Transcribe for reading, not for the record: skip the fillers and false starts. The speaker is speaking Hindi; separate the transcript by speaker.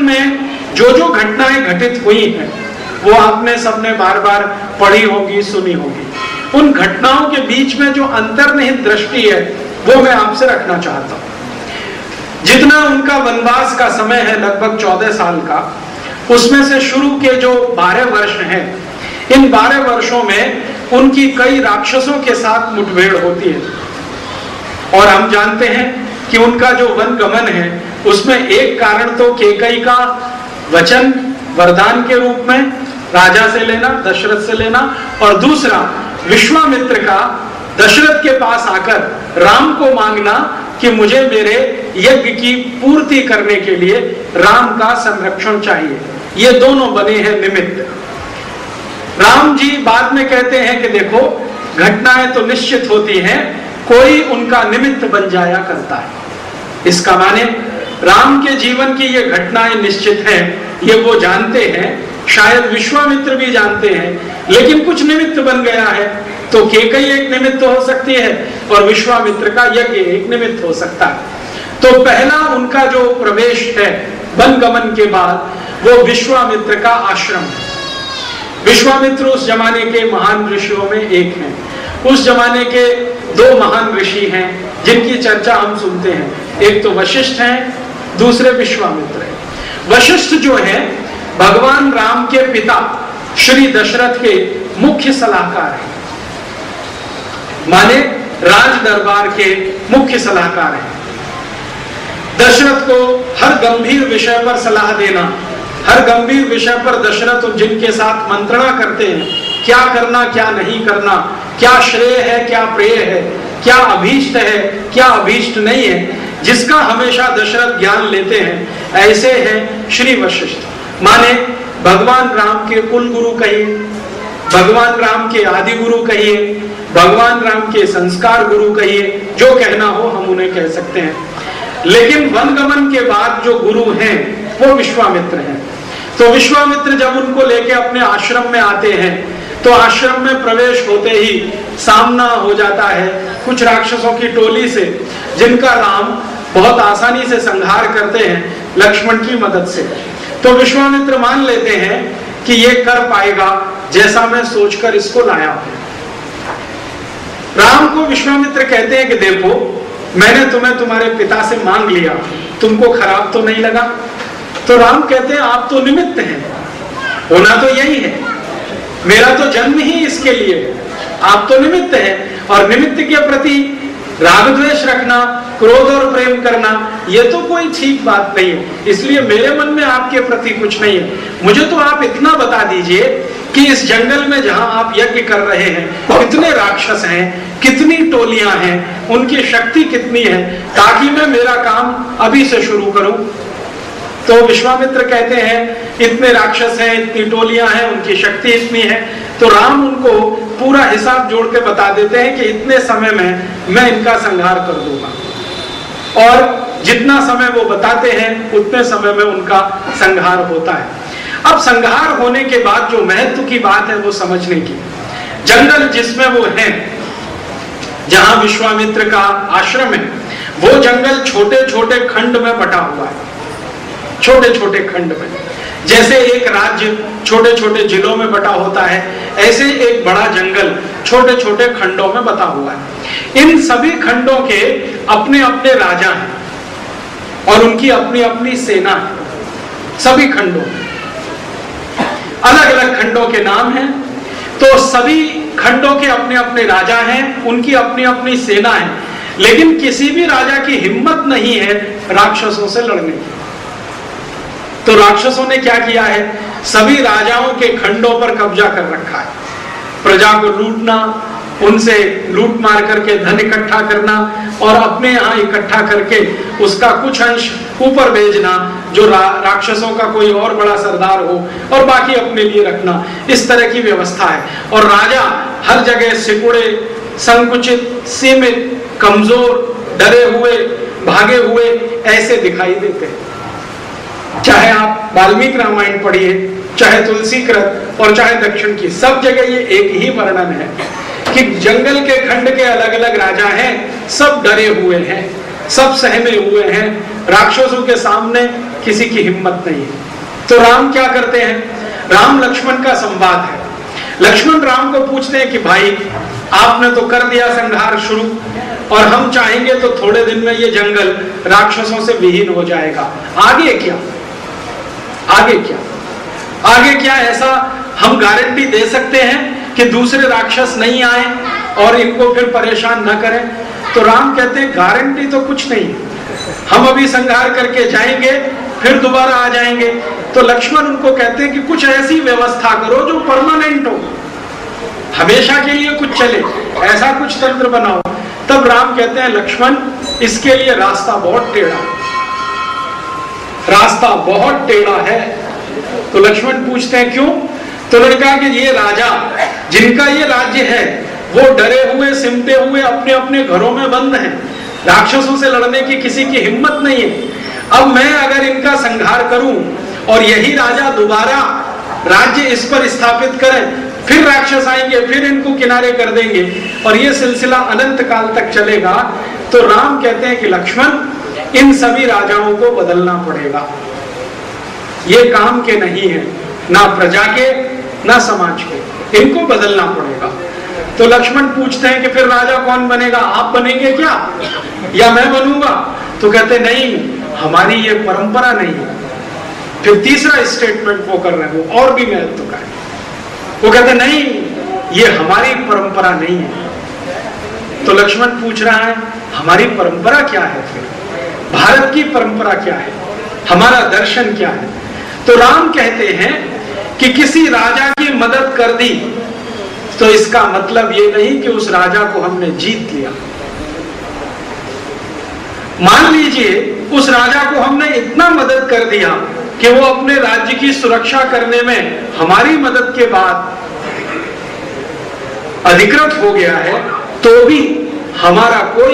Speaker 1: में जो जो घटनाएं घटित हुई हैं वो आपने सबने बार बार पढ़ी होगी, सुनी होगी। उन घटनाओं के बीच में जो अंतर्निहित दृष्टि है वो मैं आपसे रखना चाहता हूं। जितना उनका वनवास का समय है, लगभग 14 साल का, उसमें से शुरू के जो 12 वर्ष हैं, इन 12 वर्षों में उनकी कई राक्षसों के साथ मुठभेड़ होती है। और हम जानते हैं कि उनका जो वन गमन है उसमें एक कारण तो कैकेयी का वचन वरदान के रूप में राजा से लेना, दशरथ से लेना, और दूसरा विश्वामित्र का दशरथ के पास आकर राम को मांगना कि मुझे मेरे यज्ञ की पूर्ति करने के लिए राम का संरक्षण चाहिए। ये दोनों बने हैं निमित्त। राम जी बाद में कहते हैं कि देखो, घटनाएं तो निश्चित होती हैं, कोई उनका निमित्त बन जाया करता है। इसका माने राम के जीवन की ये घटनाएं निश्चित हैं, ये वो जानते हैं, शायद विश्वामित्र भी जानते हैं, लेकिन कुछ निमित्त बन गया है। तो कैकेयी एक निमित्त हो सकती है और विश्वामित्र का यज्ञ एक निमित्त हो सकता है। तो पहला उनका जो प्रवेश है वन गमन के बाद, वो विश्वामित्र का आश्रम है। विश्वामित्र उस जमाने के महान ऋषियों में एक हैं। उस जमाने के 2 महान ऋषि हैं जिनकी चर्चा हम सुनते हैं, एक तो वशिष्ठ हैं, दूसरे विश्वामित्र हैं। वशिष्ठ जो है भगवान राम के पिता श्री दशरथ के मुख्य सलाहकार हैं, माने राज दरबार के मुख्य सलाहकार हैं। दशरथ को हर गंभीर विषय पर सलाह देना, हर गंभीर विषय पर दशरथ जिनके साथ मंत्रणा करते हैं, क्या करना क्या नहीं करना, क्या श्रेय है क्या प्रेय है, क्या अभीष्ट है क्या अभीष्ट नहीं है, जिसका हमेशा दशरथ ज्ञान लेते हैं, ऐसे हैं श्री वशिष्ठ। माने भगवान राम के कुल गुरु कहिए, भगवान राम के आदि गुरु कहिए, भगवान राम के संस्कार गुरु कहिए, जो कहना हो हम उन्हें कह सकते हैं। लेकिन वनगमन के बाद जो गुरु हैं वो विश्वामित्र हैं। तो विश्वामित्र जब उनको लेके अपने आश्रम में आते हैं तो आश्रम में प्रवेश होते ही सामना हो जाता है कुछ राक्षसों की टोली से, जिनका राम बहुत आसानी से संहार करते हैं लक्ष्मण की मदद से। तो विश्वामित्र मान लेते हैं कि ये कर पाएगा जैसा मैं सोचकर इसको लाया हूं। राम को विश्वामित्र कहते हैं कि देखो, मैंने तुम्हें तुम्हारे पिता से मांग लिया, तुमको खराब तो नहीं लगा? तो राम कहते हैं आप तो निमित्त हैं, होना तो यही है, मेरा तो जन्म ही इसके लिए है, आप तो निमित्त हैं। और निमित्त के प्रति राग द्वेष रखना, क्रोध और प्रेम करना, ये तो कोई ठीक बात नहीं है, इसलिए मेरे मन में आपके प्रति कुछ नहीं है। मुझे तो आप इतना बता दीजिए कि इस जंगल में जहां आप यज्ञ कर रहे हैं कितने राक्षस हैं, कितनी टोलियां हैं, उनकी शक्ति कितनी है, ताकि मैं मेरा काम अभी से शुरू करूं। तो विश्वामित्र कहते हैं इतने राक्षस हैं, इतनी टोलियां हैं, उनकी शक्ति इतनी है। तो राम उनको पूरा हिसाब जोड़ के बता देते हैं कि इतने समय में मैं इनका संहार कर दूंगा। और जितना समय वो बताते हैं उतने समय में उनका संहार होता है। अब संहार होने के बाद जो महत्व की बात है वो समझने की, जंगल जिसमें वो हैं, जहां विश्वामित्र का आश्रम है, वो जंगल छोटे छोटे खंड में बटा हुआ है, छोटे छोटे खंड में। जैसे एक राज्य छोटे छोटे जिलों में बटा होता है, ऐसे एक बड़ा जंगल छोटे छोटे खंडों में बटा हुआ है। इन सभी खंडों के अपने अपने राजा हैं और उनकी अपनी अपनी सेना है। सभी खंडों अलग अलग खंडों के नाम हैं। तो सभी खंडों के अपने अपने राजा हैं, उनकी अपनी अपनी सेना है, लेकिन किसी भी राजा की हिम्मत नहीं है राक्षसों से लड़ने की। तो राक्षसों ने क्या किया है, सभी राजाओं के खंडों पर कब्जा कर रखा है। प्रजा को लूटना, उनसे लूट मार करके धन इकट्ठा करना और अपने यहाँ इकट्ठा करके उसका कुछ अंश ऊपर भेजना, जो राक्षसों का कोई और बड़ा सरदार हो, और बाकी अपने लिए रखना, इस तरह की व्यवस्था है। और राजा हर जगह सिकुड़े, संकुचित, सीमित, कमजोर, डरे हुए, भागे हुए ऐसे दिखाई देते हैं। चाहे आप वाल्मीकि रामायण पढ़िए, चाहे तुलसीकृत और चाहे दक्षिण की, सब जगह ये एक ही वर्णन है कि जंगल के खंड के अलग अलग राजा हैं, सब डरे हुए हैं, सब सहमे हुए हैं, राक्षसों के सामने किसी की हिम्मत नहीं है। तो राम क्या करते हैं, राम लक्ष्मण का संवाद है। लक्ष्मण राम को पूछते हैं कि भाई आपने तो कर दिया संहार शुरू, और हम चाहेंगे तो थोड़े दिन में ये जंगल राक्षसों से विहीन हो जाएगा, आगे क्या, आगे क्या, आगे क्या ऐसा हम गारंटी दे सकते हैं कि दूसरे राक्षस नहीं आए और इनको फिर परेशान न करें? तो राम कहते हैं गारंटी तो कुछ नहीं, हम अभी संहार करके जाएंगे फिर दोबारा आ जाएंगे। तो लक्ष्मण उनको कहते हैं कि कुछ ऐसी व्यवस्था करो जो परमानेंट हो, हमेशा के लिए कुछ चले, ऐसा कुछ तंत्र बनाओ। तब राम कहते हैं लक्ष्मण इसके लिए रास्ता बहुत टेढ़ा, रास्ता बहुत टेढ़ा है। तो लक्ष्मण पूछते हैं क्यों? तो उन्होंने कहा कि ये राजा जिनका ये राज्य है वो डरे हुए सिमटे हुए अपने अपने घरों में बंद हैं, राक्षसों से लड़ने की किसी की हिम्मत नहीं है। अब मैं अगर इनका संहार करूं और यही राजा दोबारा राज्य इस पर स्थापित करें, फिर राक्षस आएंगे, फिर इनको किनारे कर देंगे और ये सिलसिला अनंत काल तक चलेगा। तो राम कहते हैं कि लक्ष्मण इन सभी राजाओं को बदलना पड़ेगा, ये काम के नहीं है, ना प्रजा के ना समाज के, इनको बदलना पड़ेगा। तो लक्ष्मण पूछते हैं कि फिर राजा कौन बनेगा, आप बनेंगे क्या या मैं बनूंगा? तो कहते नहीं, हमारी ये परंपरा नहीं है। फिर तीसरा स्टेटमेंट वो कर रहे हैं, वो और भी महत्व का है। वो कहते नहीं, ये हमारी परंपरा नहीं है। तो लक्ष्मण पूछ रहा है हमारी परंपरा क्या है, फिर भारत की परंपरा क्या है, हमारा दर्शन क्या है? तो राम कहते हैं कि किसी राजा की मदद कर दी तो इसका मतलब ये नहीं कि उस राजा को हमने जीत लिया। मान लीजिए उस राजा को हमने इतना मदद कर दिया कि वो अपने राज्य की सुरक्षा करने में हमारी मदद के बाद अधिकृत हो गया है, तो भी हमारा कोई